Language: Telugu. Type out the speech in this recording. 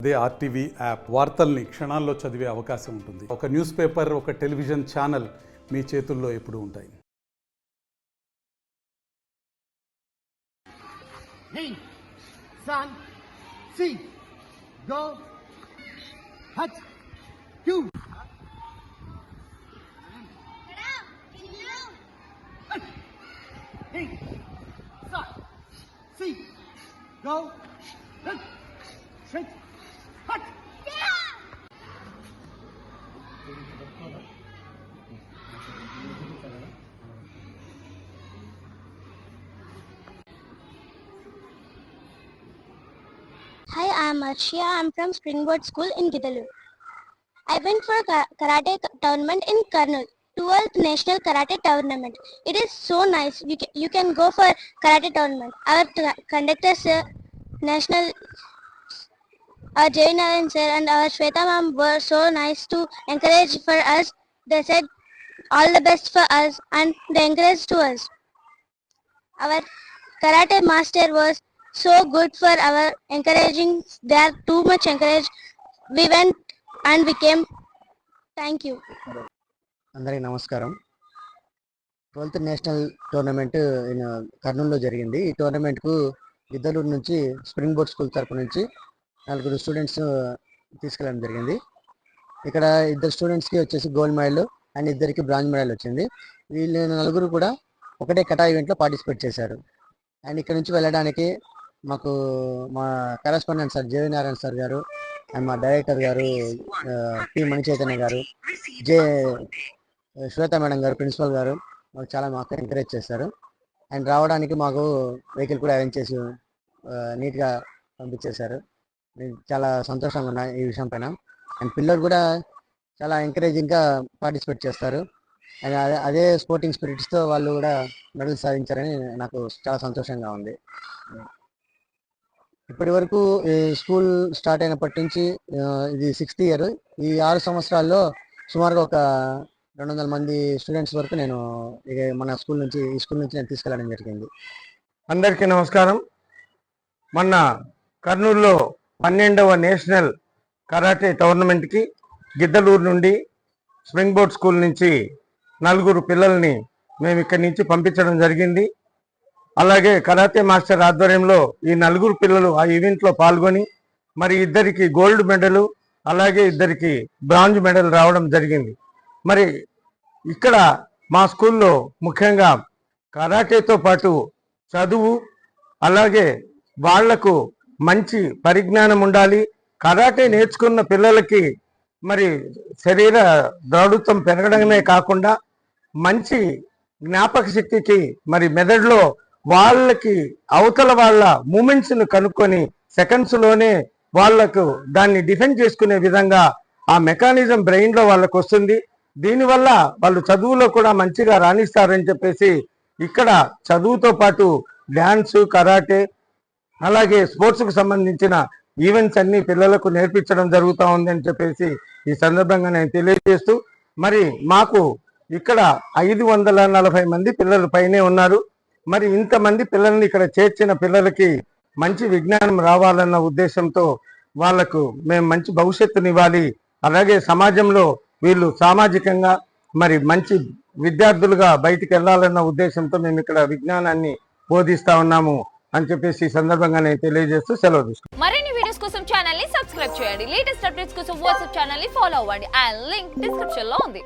అదే ఆర్టీవీ యాప్ వార్తల్ని క్షణాల్లో చదివే అవకాశం ఉంటుంది. ఒక న్యూస్ పేపర్, ఒక టెలివిజన్ ఛానల్ మీ చేతుల్లో ఎప్పుడూ ఉంటాయి. Hey, son, see, go, hut, you. Hey, son, see, go, hut, straight, hut. Hi, I'm Arshia. I'm from Springboard School in Gidalur. I went for karate tournament in Kurnool, 12th National Karate Tournament. It is so nice. You can go for karate tournament. Our conductors, national, our Jay Narayan sir and our Shweta ma'am were so nice to encourage for us. They said all the best for us and they encouraged to us. Our karate master was so good for our encouraging. They are too much encouraged. We went and we came. Thank you. అందరికీ నమస్కారం. 12th నేషనల్ టోర్నమెంట్ కర్నూలులో జరిగింది. ఈ టోర్నమెంట్కు గిద్దలూరు నుంచి స్ప్రింగ్ బోర్డ్ స్కూల్ తరపు నుంచి 4 స్టూడెంట్స్ తీసుకెళ్ళడం జరిగింది. ఇక్కడ 2 స్టూడెంట్స్కి వచ్చేసి గోల్డ్ మెడల్ అండ్ 2కి బ్రాంజ్ మెడల్ వచ్చింది. వీళ్ళు 4 కూడా ఒకటే కటా ఈవెంట్లో పార్టిసిపేట్ చేశారు. అండ్ ఇక్కడ నుంచి వెళ్ళడానికి మాకు మా కరెస్పాండెంట్ సార్ జే నారాయణ సార్ గారు అండ్ మా డైరెక్టర్ గారు పి మణిచైతన్య గారు, శ్వేత మేడం గారు, ప్రిన్సిపల్ గారు మాకు ఎంకరేజ్ చేశారు. అండ్ రావడానికి మాకు వెహికల్ కూడా అరేంజ్ చేసి నీట్గా పంపించేశారు. చాలా సంతోషంగా ఉన్నాయి ఈ విషయం పైన. అండ్ పిల్లలు కూడా చాలా ఎంకరేజింగ్గా పార్టిసిపేట్ చేస్తారు. అండ్ అదే స్పోర్టింగ్ స్పిరిట్స్తో వాళ్ళు కూడా మెడల్ సాధించారని నాకు చాలా సంతోషంగా ఉంది. ఇప్పటి వరకు ఈ స్కూల్ స్టార్ట్ అయినప్పటి నుంచి ఇది 6th ఇయర్. ఈ 6 సంవత్సరాల్లో సుమారుగా ఒక 200 మంది స్టూడెంట్స్ వరకు నేను మన స్కూల్ నుంచి నేను తీసుకెళ్ళడం జరిగింది. అందరికీ నమస్కారం. మొన్న కర్నూలులో 12వ నేషనల్ కరాటే టోర్నమెంట్కి గిద్దలూరు నుండి స్ప్రింగ్ బోర్డ్ స్కూల్ నుంచి 4 పిల్లల్ని మేము ఇక్కడి నుంచి పంపించడం జరిగింది. అలాగే కరాటే మాస్టర్ ఆధ్వర్యంలో ఈ 4 పిల్లలు ఆ ఈవెంట్లో పాల్గొని మరి 2కి గోల్డ్ మెడల్ అలాగే 2కి బ్రాంజ్ మెడల్ రావడం జరిగింది. మరి ఇక్కడ మా స్కూల్లో ముఖ్యంగా కరాటేతో పాటు చదువు అలాగే వాళ్లకు మంచి పరిజ్ఞానం ఉండాలి. కరాటే నేర్చుకున్న పిల్లలకి మరి శరీర దృఢత్వం పెరగడమే కాకుండా మంచి జ్ఞాపక శక్తికి మరి మెదడులో వాళ్ళకి అవతల వాళ్ళ మూమెంట్స్ను కనుక్కొని సెకండ్స్లోనే వాళ్లకు దాన్ని డిఫెండ్ చేసుకునే విధంగా ఆ మెకానిజం బ్రెయిన్లో వాళ్ళకు వస్తుంది. దీనివల్ల వాళ్ళు చదువులో కూడా మంచిగా రాణిస్తారని చెప్పేసి ఇక్కడ చదువుతో పాటు డ్యాన్స్, కరాటే అలాగే స్పోర్ట్స్కు సంబంధించిన ఈవెంట్స్ అన్ని పిల్లలకు నేర్పించడం జరుగుతూ ఉందని చెప్పేసి ఈ సందర్భంగా నేను తెలియజేస్తూ, మరి మాకు ఇక్కడ 540 మంది పిల్లల పైనే ఉన్నారు. మరి ఇంతమంది పిల్లల్ని ఇక్కడ చేర్చిన పిల్లలకి మంచి విజ్ఞానం రావాలన్న ఉద్దేశంతో వాళ్లకు మేము మంచి భవిష్యత్తునివ్వాలి, అలాగే సమాజంలో వీళ్ళు సామాజికంగా మరి మంచి విద్యార్థులుగా బయటికి వెళ్ళాలన్న ఉద్దేశంతో మేము ఇక్కడ విజ్ఞానాన్ని బోధిస్తా ఉన్నాము అని చెప్పేసి ఈ సందర్భంగా నేను తెలియజేస్తూ సెలవు తీసుకుంటాను. మరిన్ని వీడియోస్ కోసం ఛానల్ ని సబ్స్క్రైబ్ చేయండి. లేటెస్ట్ అప్డేట్స్ కోసం వాట్సాప్ ఛానల్ ని ఫాలో అవ్వండి. ఆ లింక్ డిస్క్రిప్షన్ లో ఉంది.